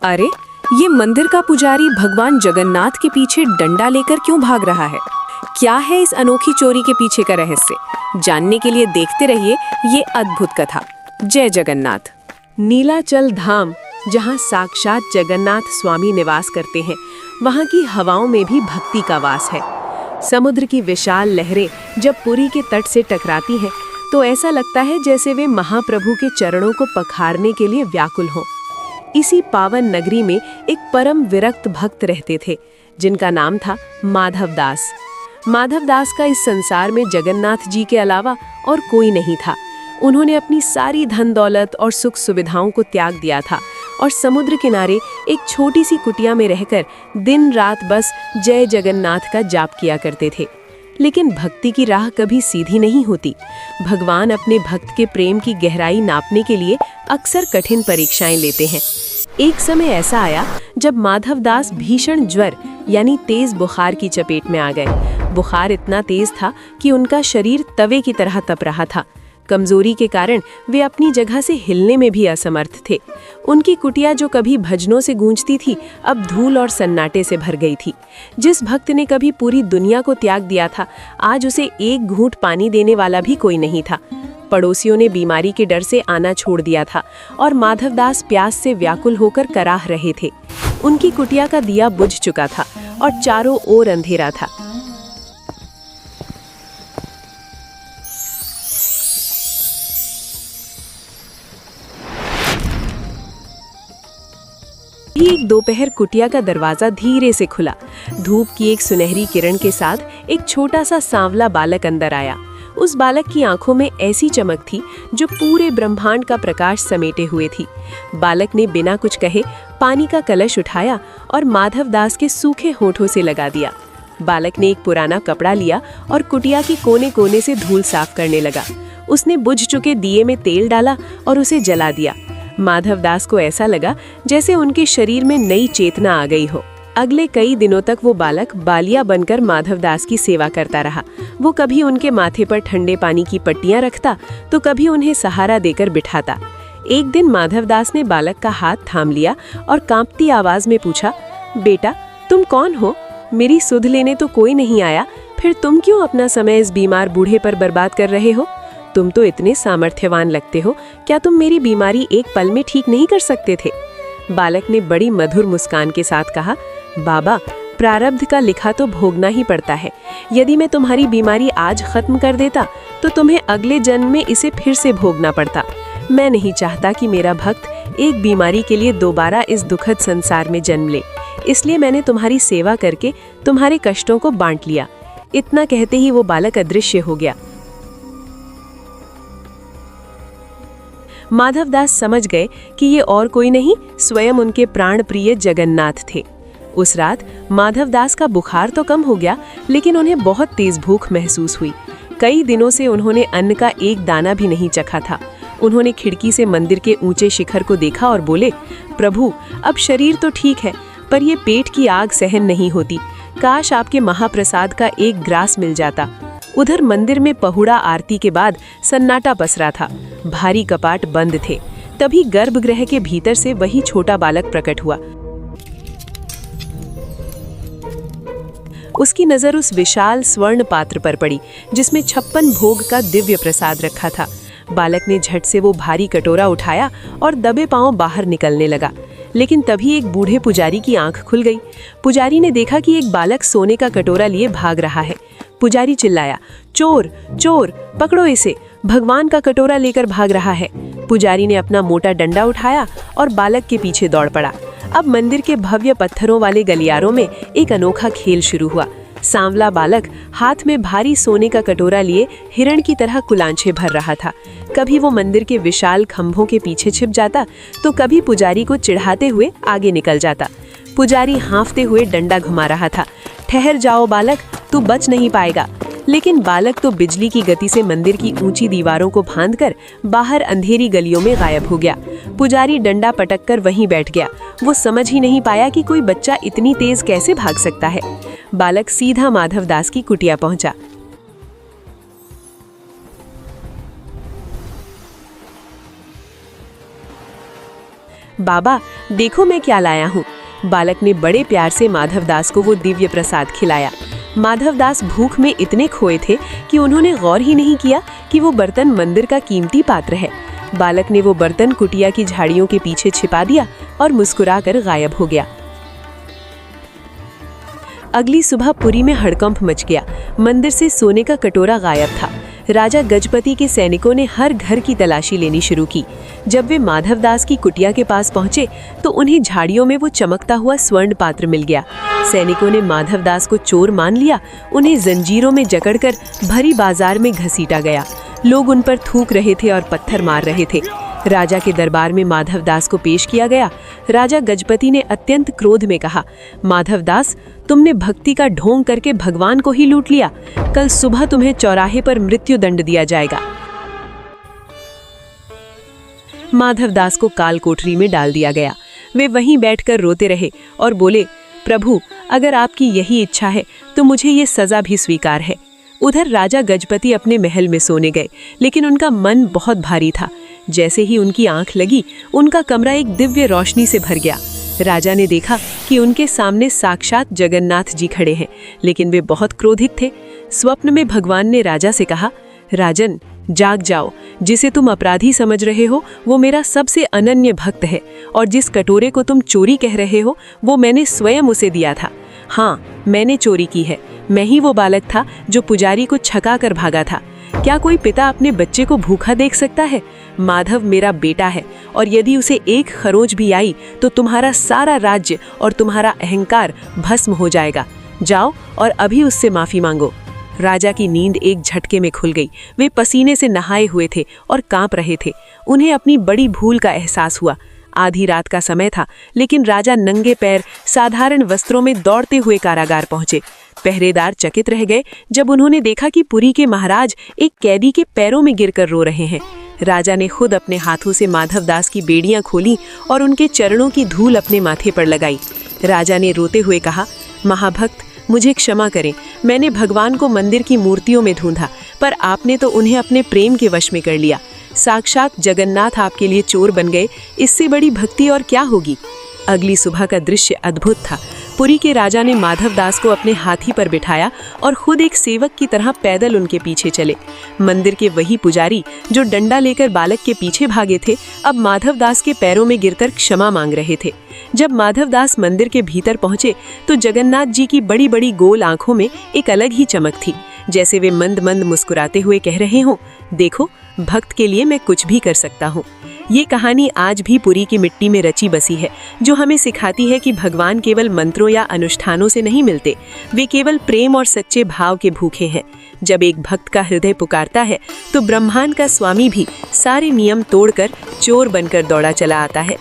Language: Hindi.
अरे, ये मंदिर का पुजारी भगवान जगन्नाथ के पीछे डंडा लेकर क्यों भाग रहा है? क्या है इस अनोखी चोरी के पीछे का रहस्य? जानने के लिए देखते रहिए ये अद्भुत कथा। जय जगन्नाथ। नीलाचल धाम, जहाँ साक्षात जगन्नाथ स्वामी निवास करते हैं, वहाँ की हवाओं में भी भक्ति का वास है। समुद्र की विशाल लहरें जब पुरी के तट से टकराती हैं, तो ऐसा लगता है जैसे वे महाप्रभु के चरणों को पखारने के लिए व्याकुल हों। इसी पावन नगरी में एक परम विरक्त भक्त रहते थे, जिनका नाम था माधवदास। माधवदास का इस संसार में जगन्नाथ जी के अलावा और कोई नहीं था। उन्होंने अपनी सारी धन दौलत और सुख सुविधाओं को त्याग दिया था और समुद्र किनारे एक छोटी सी कुटिया में रहकर दिन रात बस जय जगन्नाथ का जाप किया करते थे। लेकिन भक्ति की राह कभी सीधी नहीं होती। भगवान अपने भक्त के प्रेम की गहराई नापने के लिए अक्सर कठिन परीक्षाएं लेते हैं। एक समय ऐसा आया जब माधवदास भीषण ज्वर यानी तेज बुखार की चपेट में आ गए। बुखार इतना तेज था कि उनका शरीर तवे की तरह तप रहा था। कमजोरी के कारण वे अपनी जगह से हिलने में भी असमर्थ थे। उनकी कुटिया जो कभी भजनों से गूंजती थी, अब धूल और सन्नाटे से भर गई थी। जिस भक्त ने कभी पूरी दुनिया को त्याग दिया था, आज उसे एक घूंट पानी देने वाला भी कोई नहीं था। पड़ोसियों ने बीमारी के डर से आना छोड़ दिया था और माधवदास प्यास से व्याकुल होकर कराह रहे थे। उनकी कुटिया का दिया बुझ चुका था और चारों ओर अंधेरा था। एक दोपहर कुटिया का दरवाजा धीरे से खुला। धूप की एक सुनहरी किरण के साथ एक छोटा सा सांवला बालक अंदर आया। उस बालक की आंखों में ऐसी चमक थी जो पूरे ब्रह्मांड का प्रकाश समेटे हुए थी। बालक ने बिना कुछ कहे पानी का कलश उठाया और माधवदास के सूखे होठों से लगा दिया। बालक ने एक पुराना कपड़ा लिया और कुटिया की कोने कोने से धूल साफ करने लगा। उसने बुझ चुके दिए में तेल डाला और उसे जला दिया। माधवदास को ऐसा लगा जैसे उनके शरीर में नई चेतना आ गई हो। अगले कई दिनों तक वो बालक बालिया बनकर माधवदास की सेवा करता रहा। वो कभी उनके माथे पर ठंडे पानी की पट्टियां रखता, तो कभी उन्हें सहारा देकर बिठाता। एक दिन माधवदास ने बालक का हाथ थाम लिया और कांपती आवाज में पूछा, बेटा, तुम कौन हो? मेरी सुध लेने तो कोई नहीं आया, फिर तुम क्यों अपना समय इस बीमार बूढ़े पर बर्बाद कर रहे हो? तुम तो इतने सामर्थ्यवान लगते हो, क्या तुम मेरी बीमारी एक पल में ठीक नहीं कर सकते थे? बालक ने बड़ी मधुर मुस्कान के साथ कहा, बाबा, प्रारब्ध का लिखा तो भोगना ही पड़ता है। यदि मैं तुम्हारी बीमारी आज खत्म कर देता, तो तुम्हें अगले जन्म में इसे फिर से भोगना पड़ता। मैं नहीं चाहता कि मेरा भक्त एक बीमारी के लिए दोबारा इस दुखद संसार में जन्म ले। इसलिए मैंने तुम्हारी सेवा करके तुम्हारे कष्टों को बांट लिया। इतना कहते ही वो बालक अदृश्य हो गया। माधवदास समझ गए कि ये और कोई नहीं, स्वयं उनके प्राण प्रिय जगन्नाथ थे। उस रात माधवदास का बुखार तो कम हो गया, लेकिन उन्हें बहुत तेज भूख महसूस हुई। कई दिनों से उन्होंने अन्न का एक दाना भी नहीं चखा था। उन्होंने खिड़की से मंदिर के ऊंचे शिखर को देखा और बोले, प्रभु, अब शरीर तो ठीक है, पर ये पेट की आग सहन नहीं होती। काश आपके महाप्रसाद का एक ग्रास मिल जाता। उधर मंदिर में पहुड़ा आरती के बाद सन्नाटा पसरा था। भारी कपाट बंद थे। तभी गर्भगृह के भीतर से वही छोटा बालक प्रकट हुआ। उसकी नजर उस विशाल स्वर्ण पात्र पर पड़ी, जिसमें 56 भोग का दिव्य प्रसाद रखा था। बालक ने झट से वो भारी कटोरा उठाया और दबे पांव बाहर निकलने लगा। लेकिन तभी एक बूढ़े पुजारी की आंख खुल गई। पुजारी ने देखा कि एक बालक सोने का कटोरा लिए भाग रहा है। पुजारी चिल्लाया, चोर, चोर, पकड़ो इसे, भगवान का कटोरा लेकर भाग रहा है। पुजारी ने अपना मोटा डंडा उठाया और बालक के पीछे दौड़ पड़ा। अब मंदिर के भव्य पत्थरों वाले गलियारों में एक अनोखा खेल शुरू हुआ। सांवला बालक हाथ में भारी सोने का कटोरा लिए हिरण की तरह कुलांछे भर रहा था। कभी वो मंदिर के विशाल खंभों के पीछे छिप जाता, तो कभी पुजारी को चिढ़ाते हुए आगे निकल जाता। पुजारी हाँफते हुए डंडा घुमा रहा था। ठहर जाओ बालक, तू बच नहीं पाएगा। लेकिन बालक तो बिजली की गति से मंदिर की ऊंची दीवारों को फांदकर बाहर अंधेरी गलियों में गायब हो गया। पुजारी डंडा पटककर वहीं बैठ गया। वो समझ ही नहीं पाया कि कोई बच्चा इतनी तेज कैसे भाग सकता है। बालक सीधा माधवदास की कुटिया पहुंचा। बाबा देखो मैं क्या लाया हूँ। बालक ने बड़े प्यार से माधवदास को वो दिव्य प्रसाद खिलाया। माधवदास भूख में इतने खोए थे कि उन्होंने गौर ही नहीं किया कि वो बर्तन मंदिर का कीमती पात्र है। बालक ने वो बर्तन कुटिया की झाड़ियों के पीछे छिपा दिया और मुस्कुराकर गायब हो गया। अगली सुबह पुरी में हड़कंप मच गया। मंदिर से सोने का कटोरा गायब था। राजा गजपति के सैनिकों ने हर घर की तलाशी लेनी शुरू की। जब वे माधवदास की कुटिया के पास पहुंचे तो उन्हें झाड़ियों में वो चमकता हुआ स्वर्ण पात्र मिल गया। सैनिकों ने माधवदास को चोर मान लिया। उन्हें जंजीरों में जकड़कर भरी बाजार में घसीटा गया। लोग उन पर थूक रहे थे और पत्थर मार रहे थे। राजा के दरबार में माधवदास को पेश किया गया। राजा गजपति ने अत्यंत क्रोध में कहा, माधवदास, तुमने भक्ति का ढोंग करके भगवान को ही लूट लिया। कल सुबह तुम्हें चौराहे पर मृत्यु दंड दिया जाएगा। माधवदास को काल कोठरी में डाल दिया गया। वे वहीं बैठकर रोते रहे और बोले, प्रभु, अगर आपकी यही इच्छा है तो मुझे ये सजा भी स्वीकार है। उधर राजा गजपति अपने महल में सोने गए, लेकिन उनका मन बहुत भारी था। जैसे ही उनकी आंख लगी, उनका कमरा एक दिव्य रोशनी से भर गया। राजा ने देखा कि उनके सामने साक्षात जगन्नाथ जी खड़े हैं, लेकिन वे बहुत क्रोधित थे। स्वप्न में भगवान ने राजा से कहा, राजन, जाग जाओ। जिसे तुम अपराधी समझ रहे हो वो मेरा सबसे अनन्य भक्त है, और जिस कटोरे को तुम चोरी कह रहे हो वो मैंने स्वयं उसे दिया था। हाँ, मैंने चोरी की है। मैं ही वो बालक था जो पुजारी को छका कर भागा था। क्या कोई पिता अपने बच्चे को भूखा देख सकता है? माधव मेरा बेटा है, और यदि उसे एक खरोच भी आई तो तुम्हारा सारा राज्य और तुम्हारा अहंकार भस्म हो जाएगा। जाओ और अभी उससे माफी मांगो। राजा की नींद एक झटके में खुल गई। वे पसीने से नहाए हुए थे और कांप रहे थे। उन्हें अपनी बड़ी भूल का एहसास हुआ। आधी रात का समय था, लेकिन राजा नंगे पैर साधारण वस्त्रों में दौड़ते हुए कारागार पहुंचे। पहरेदार चकित रह गए जब उन्होंने देखा कि पुरी के महाराज एक कैदी के पैरों में गिरकर रो रहे हैं। राजा ने खुद अपने हाथों से माधवदास की बेड़ियां खोली और उनके चरणों की धूल अपने माथे पर लगाई। राजा ने रोते हुए कहा, महाभक्त, मुझे क्षमा करें। मैंने भगवान को मंदिर की मूर्तियों में ढूंढा, पर आपने तो उन्हें अपने प्रेम के वश में कर लिया। साक्षात जगन्नाथ आपके लिए चोर बन गए। इससे बड़ी भक्ति और क्या होगी। अगली सुबह का दृश्य अद्भुत था। पुरी के राजा ने माधवदास को अपने हाथी पर बिठाया और खुद एक सेवक की तरह पैदल उनके पीछे चले। मंदिर के वही पुजारी जो डंडा लेकर बालक के पीछे भागे थे, अब माधवदास के पैरों में गिरकर क्षमा मांग रहे थे। जब माधवदास मंदिर के भीतर पहुंचे तो जगन्नाथ जी की बड़ी बड़ी गोल आंखों में एक अलग ही चमक थी, जैसे वे मंद मंद मुस्कुराते हुए कह रहे हों, देखो, भक्त के लिए मैं कुछ भी कर सकता हूँ। ये कहानी आज भी पुरी की मिट्टी में रची बसी है, जो हमें सिखाती है कि भगवान केवल मंत्रों या अनुष्ठानों से नहीं मिलते, वे केवल प्रेम और सच्चे भाव के भूखे हैं। जब एक भक्त का हृदय पुकारता है तो ब्रह्मांड का स्वामी भी सारे नियम तोड़कर चोर बनकर दौड़ा चला आता है।